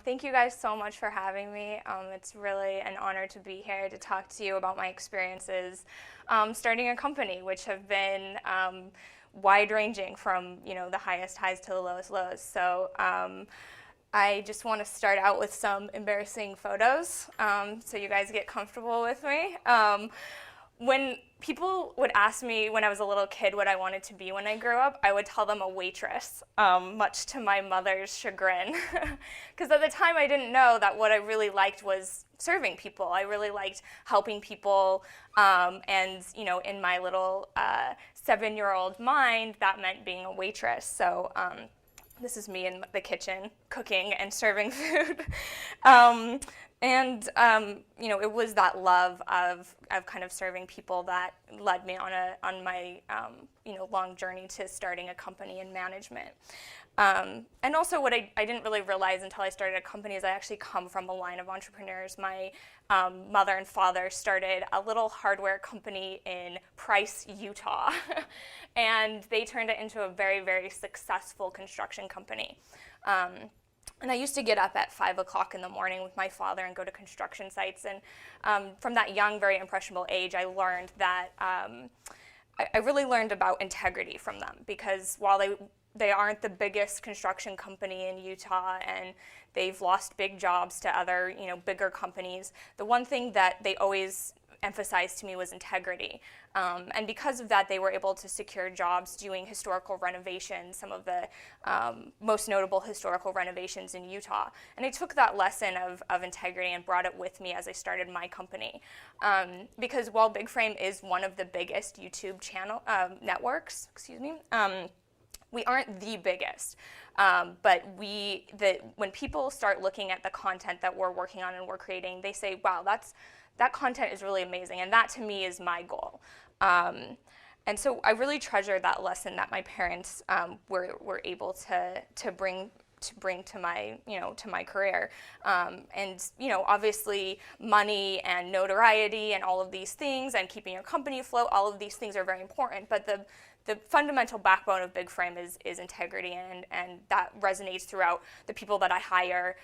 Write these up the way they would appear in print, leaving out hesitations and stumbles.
Thank you guys so much for having me. It's really an honor to be here to talk to you about my experiences starting a company, which have been wide-ranging from the highest highs to the lowest lows. So I just want to start out with some embarrassing photos so you guys get comfortable with me. When people would ask me when I was a little kid what I wanted to be when I grew up, I would tell them a waitress, much to my mother's chagrin. Because at the time I didn't know that what I really liked was serving people. I really liked helping people, and in my little 7-year-old mind, that meant being a waitress. So this is me in the kitchen cooking and serving food. It was that love of kind of serving people that led me on my long journey to starting a company in management. And also what I didn't really realize until I started a company is I actually come from a line of entrepreneurs. My mother and father started a little hardware company in Price, Utah, and they turned it into a very, very successful construction company. And I used to get up at 5 o'clock in the morning with my father and go to construction sites. And from that young, very impressionable age, I learned that I really learned about integrity from them, because while they aren't the biggest construction company in Utah and they've lost big jobs to other bigger companies, the one thing that they always emphasized to me was integrity. And because of that, they were able to secure jobs doing historical renovations, some of the most notable historical renovations in Utah. And I took that lesson of integrity and brought it with me as I started my company. Because while Big Frame is one of the biggest YouTube channel networks, we aren't the biggest, but when people start looking at the content that we're working on and we're creating, they say, wow, that content is really amazing, and that to me is my goal. And so I really treasure that lesson that my parents were able to bring to my career. Obviously money and notoriety and all of these things and keeping your company afloat, all of these things are very important, but the fundamental backbone of Big Frame is integrity, and that resonates throughout the people that I hire,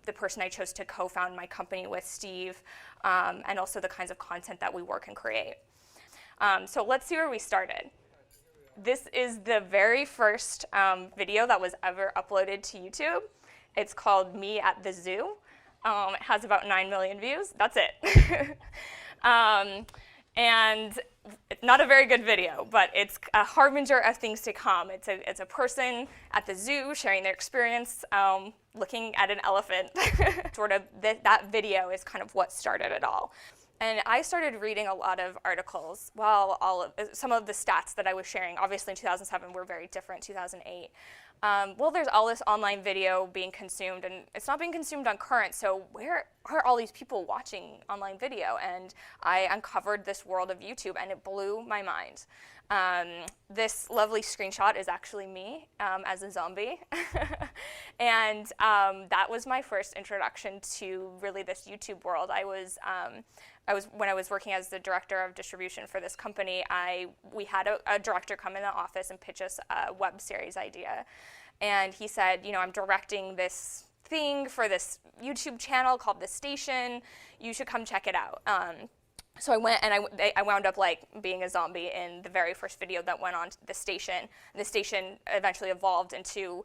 the person I chose to co-found my company with, Steve, and also the kinds of content that we work and create. So let's see where we started. This is the very first video that was ever uploaded to YouTube. It's called Me at the Zoo. It has about 9 million views. That's it. And it's not a very good video, but it's a harbinger of things to come. It's a person at the zoo sharing their experience looking at an elephant. That video is kind of what started it all. And I started reading a lot of articles while some of the stats that I was sharing, obviously in 2007 were very different, 2008. There's all this online video being consumed, and it's not being consumed on current, so where are all these people watching online video? And I uncovered this world of YouTube, and it blew my mind. This lovely screenshot is actually me as a zombie. And that was my first introduction to really this YouTube world. When I was working as the director of distribution for this company, we had a director come in the office and pitch us a web series idea. And he said, I'm directing this thing for this YouTube channel called The Station. You should come check it out. So I went, and I wound up being a zombie in the very first video that went on The Station. The Station eventually evolved into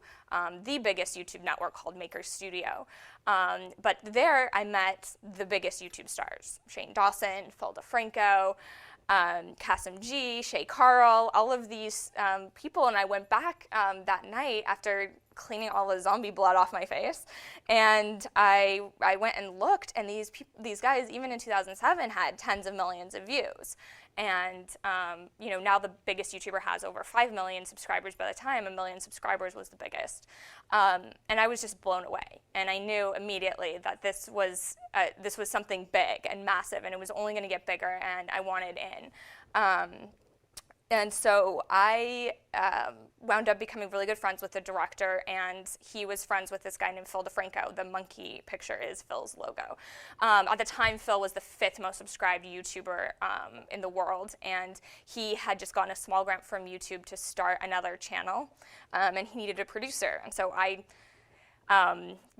the biggest YouTube network called Maker Studio. But there I met the biggest YouTube stars: Shane Dawson, Phil DeFranco, Kasim G, Shay Carl, all of these people. And I went back that night after cleaning all the zombie blood off my face, and I went and looked, and these guys, even in 2007, had tens of millions of views. And now the biggest YouTuber has over 5 million subscribers. By the time 1 million subscribers was the biggest, and I was just blown away. And I knew immediately that this was something big and massive, and it was only going to get bigger, and I wanted in. And so I wound up becoming really good friends with the director, and he was friends with this guy named Phil DeFranco. The monkey picture is Phil's logo. At the time, Phil was the 5th most subscribed YouTuber in the world, and he had just gotten a small grant from YouTube to start another channel, and he needed a producer. And so I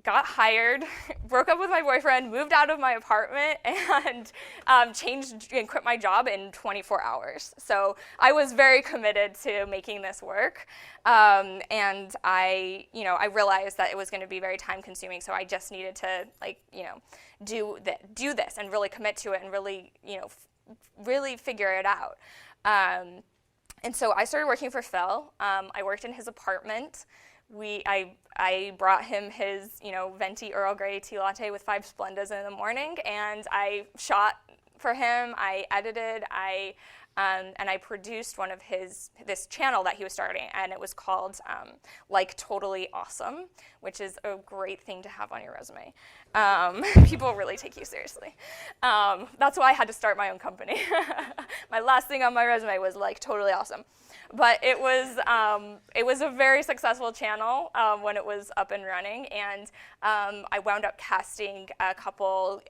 got hired, broke up with my boyfriend, moved out of my apartment, and changed and quit my job in 24 hours. So I was very committed to making this work, and I realized that it was going to be very time consuming. So I just needed to do this and really commit to it and really really figure it out. And so I started working for Phil. I worked in his apartment. I brought him his, venti Earl Grey tea latte with 5 Splendas in the morning, and I shot for him. I edited. And I produced one of this channel that he was starting, and it was called Like Totally Awesome, which is a great thing to have on your resume. People really take you seriously. That's why I had to start my own company. My last thing on my resume was Like Totally Awesome. But it was a very successful channel when it was up and running, and I wound up casting a couple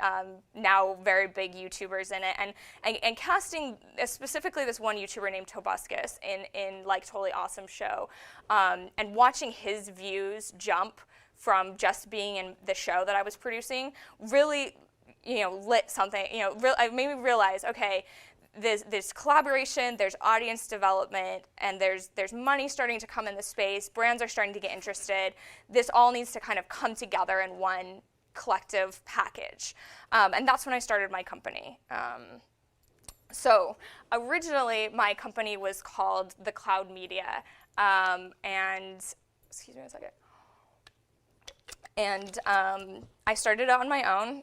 now very big YouTubers in it, and casting specifically this one YouTuber named Tobuscus in Like Totally Awesome show, and watching his views jump from just being in the show that I was producing really lit something. It made me realize, okay, there's collaboration, there's audience development, and there's money starting to come in the space. Brands are starting to get interested. This all needs to kind of come together in one collective package. And that's when I started my company. So originally, my company was called The Cloud Media. And, excuse me a second. And I started out on my own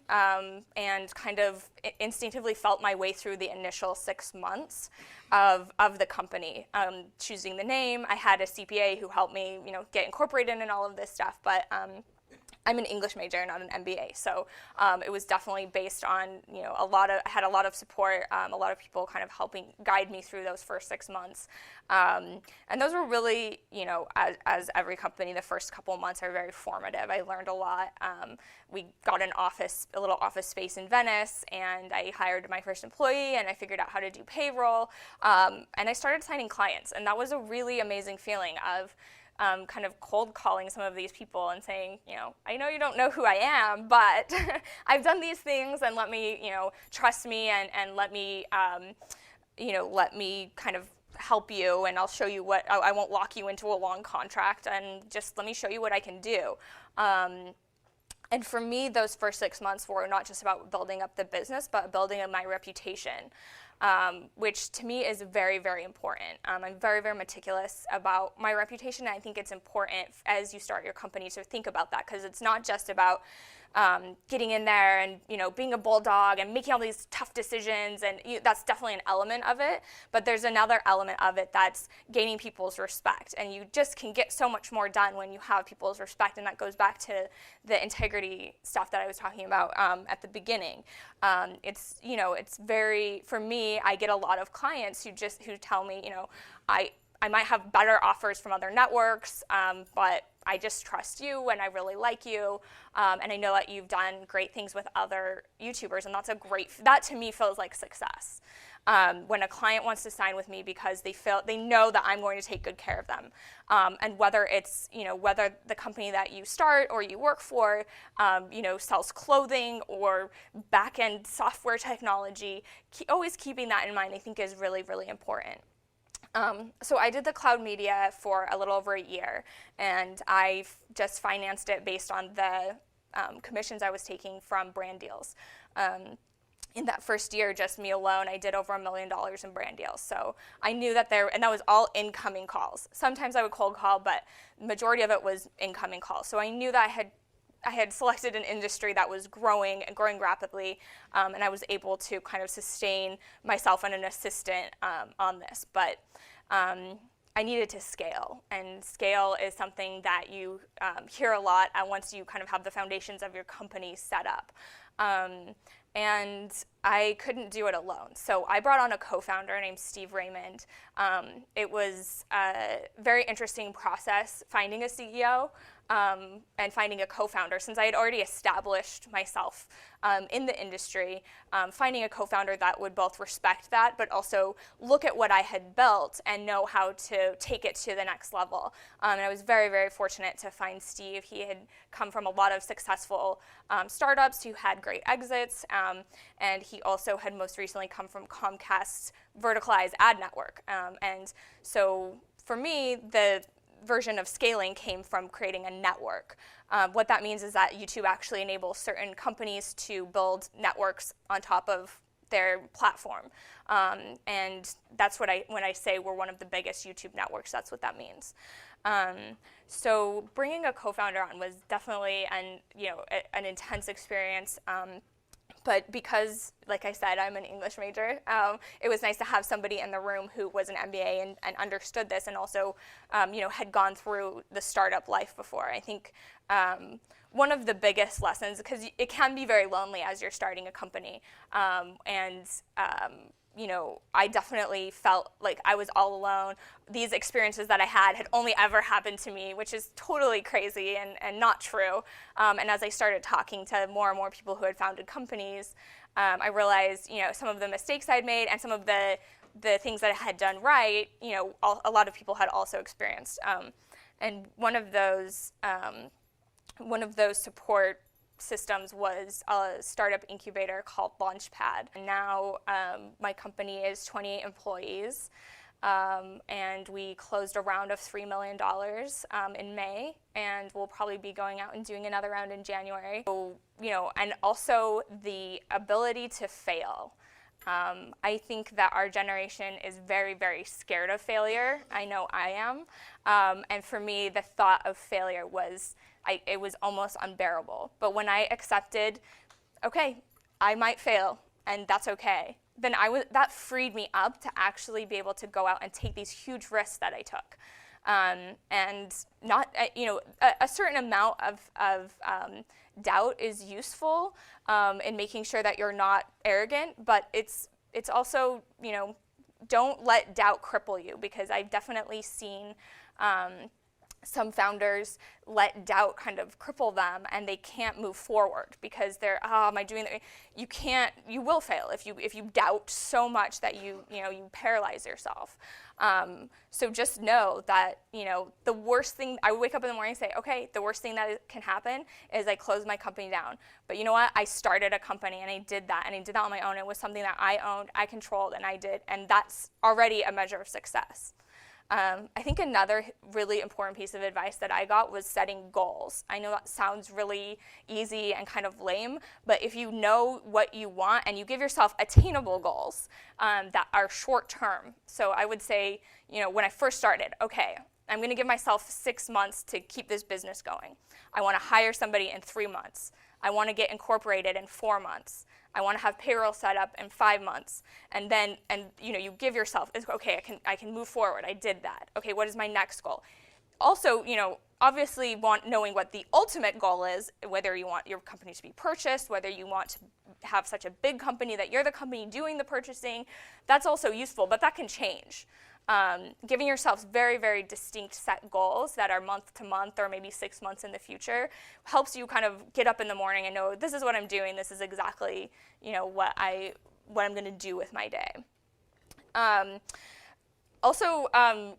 and kind of instinctively felt my way through the initial 6 months of the company. Choosing the name, I had a CPA who helped me, get incorporated in all of this stuff. But I'm an English major, not an MBA, so it was definitely based on, I had a lot of support, a lot of people kind of helping guide me through those first 6 months. And those were really, as every company, the first couple of months are very formative. I learned a lot. We got a little office space in Venice, and I hired my first employee, and I figured out how to do payroll, and I started signing clients, and that was a really amazing feeling of kind of cold calling some of these people and saying, I know you don't know who I am, but I've done these things, and let me, trust me, and let me, let me kind of help you, and I'll show you what, I won't lock you into a long contract, and just let me show you what I can do. And for me, those first 6 months were not just about building up the business, but building up my reputation. Which to me is very, very important. I'm very, very meticulous about my reputation, and I think it's important as you start your company to think about that, because it's not just about getting in there and being a bulldog and making all these tough decisions, and that's definitely an element of it, but there's another element of it that's gaining people's respect, and you just can get so much more done when you have people's respect, and that goes back to the integrity stuff that I was talking about at the beginning. It's very, for me, I get a lot of clients who tell me, I might have better offers from other networks, but I just trust you, and I really like you, and I know that you've done great things with other YouTubers, and that to me feels like success. When a client wants to sign with me because they know that I'm going to take good care of them, and whether it's whether the company that you start or you work for sells clothing or back-end software technology, always keeping that in mind I think is really, really important. So I did the cloud media for a little over a year, and I just financed it based on the commissions I was taking from brand deals. In that first year, just me alone, I did over $1 million in brand deals. So I knew that and that was all incoming calls. Sometimes I would cold call, but the majority of it was incoming calls. So I knew that I had selected an industry that was growing rapidly, and I was able to kind of sustain myself and an assistant on this. But I needed to scale, and scale is something that you hear a lot once you kind of have the foundations of your company set up. And I couldn't do it alone. So I brought on a co-founder named Steve Raymond. It was a very interesting process finding a CEO. and finding a co-founder. Since I had already established myself in the industry, finding a co-founder that would both respect that, but also look at what I had built and know how to take it to the next level. And I was very, very fortunate to find Steve. He had come from a lot of successful startups who had great exits, and he also had most recently come from Comcast's verticalized ad network. And so for me, the version of scaling came from creating a network. What that means is that YouTube actually enables certain companies to build networks on top of their platform. And that's what when I say we're one of the biggest YouTube networks, that's what that means. So bringing a co-founder on was definitely an intense experience. But because, like I said, I'm an English major, it was nice to have somebody in the room who was an MBA and understood this, and also, had gone through the startup life before. I think one of the biggest lessons, because it can be very lonely as you're starting a company, I definitely felt like I was all alone. These experiences that I had only ever happened to me, which is totally crazy and not true. And as I started talking to more and more people who had founded companies, I realized, some of the mistakes I'd made and some of the things that I had done right, a lot of people had also experienced. And one of those support systems was a startup incubator called Launchpad. And now my company is 28 employees, and we closed a round of $3 million in May, and we'll probably be going out and doing another round in January. So, and also the ability to fail. I think that our generation is very, very scared of failure. I know I am. And for me, the thought of failure it was almost unbearable. But when I accepted, okay, I might fail, and that's okay, then that freed me up to actually be able to go out and take these huge risks that I took. And not, a certain amount of doubt is useful in making sure that you're not arrogant, but it's also, don't let doubt cripple you, because I've definitely seen some founders let doubt kind of cripple them, and they can't move forward because they're, am I doing that? You will fail if you doubt so much that you paralyze yourself. So just know that, the worst thing, I wake up in the morning and say, okay, the worst thing that can happen is I close my company down. But you know what? I started a company, and I did that on my own. It was something that I owned, I controlled, and I did, and that's already a measure of success. I think another really important piece of advice that I got was setting goals. I know that sounds really easy and kind of lame, but if you know what you want and you give yourself attainable goals that are short term. So I would say, when I first started, okay, I'm going to give myself 6 months to keep this business going. I want to hire somebody in 3 months. I want to get incorporated in 4 months. I want to have payroll set up in 5 months. And then, you give yourself, okay, I can move forward. I did that. Okay, what is my next goal? Also, obviously knowing what the ultimate goal is, whether you want your company to be purchased, whether you want to have such a big company that you're the company doing the purchasing, that's also useful, but that can change. Giving yourselves very, very distinct set goals that are month to month or maybe 6 months in the future helps you kind of get up in the morning and know, this is what I'm doing, this is exactly what I'm going to do with my day. Also,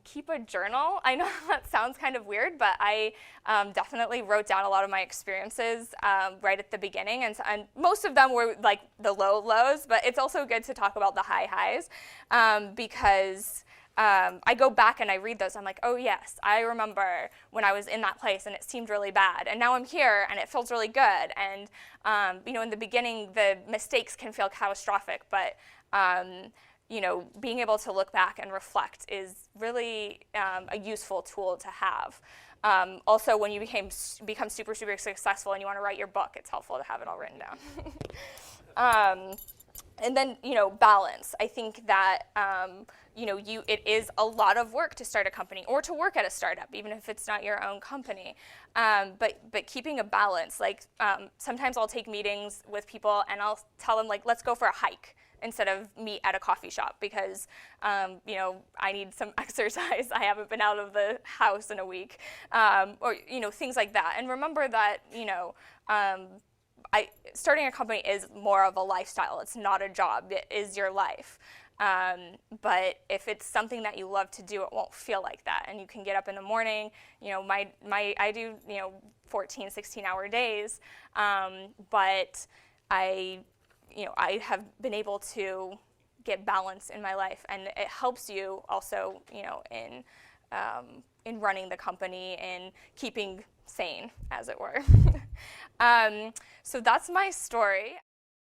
keep a journal. I know that sounds kind of weird, but I definitely wrote down a lot of my experiences right at the beginning, and most of them were like the lows, but it's also good to talk about the highs because I go back and I read those. I'm like, oh yes, I remember when I was in that place and it seemed really bad, and now I'm here and it feels really good. And in the beginning, the mistakes can feel catastrophic, but being able to look back and reflect is really a useful tool to have. Also, when you become super, super successful and you want to write your book, it's helpful to have it all written down. And then, balance. I think that, it is a lot of work to start a company or to work at a startup, even if it's not your own company. But keeping a balance. Like, sometimes I'll take meetings with people and I'll tell them, like, let's go for a hike. instead of meet at a coffee shop because, you know, I need some exercise. I haven't been out of the house in a week, or, you know, things like that. And remember that, you know, starting a company is more of a lifestyle. It's not a job. It is your life. But if it's something that you love to do, it won't feel like that. And you can get up in the morning, you know, I do, you know, 14, 16-hour days, but you know, I have been able to get balance in my life, and it helps you also, you know, in running the company and keeping sane, as it were. So that's my story.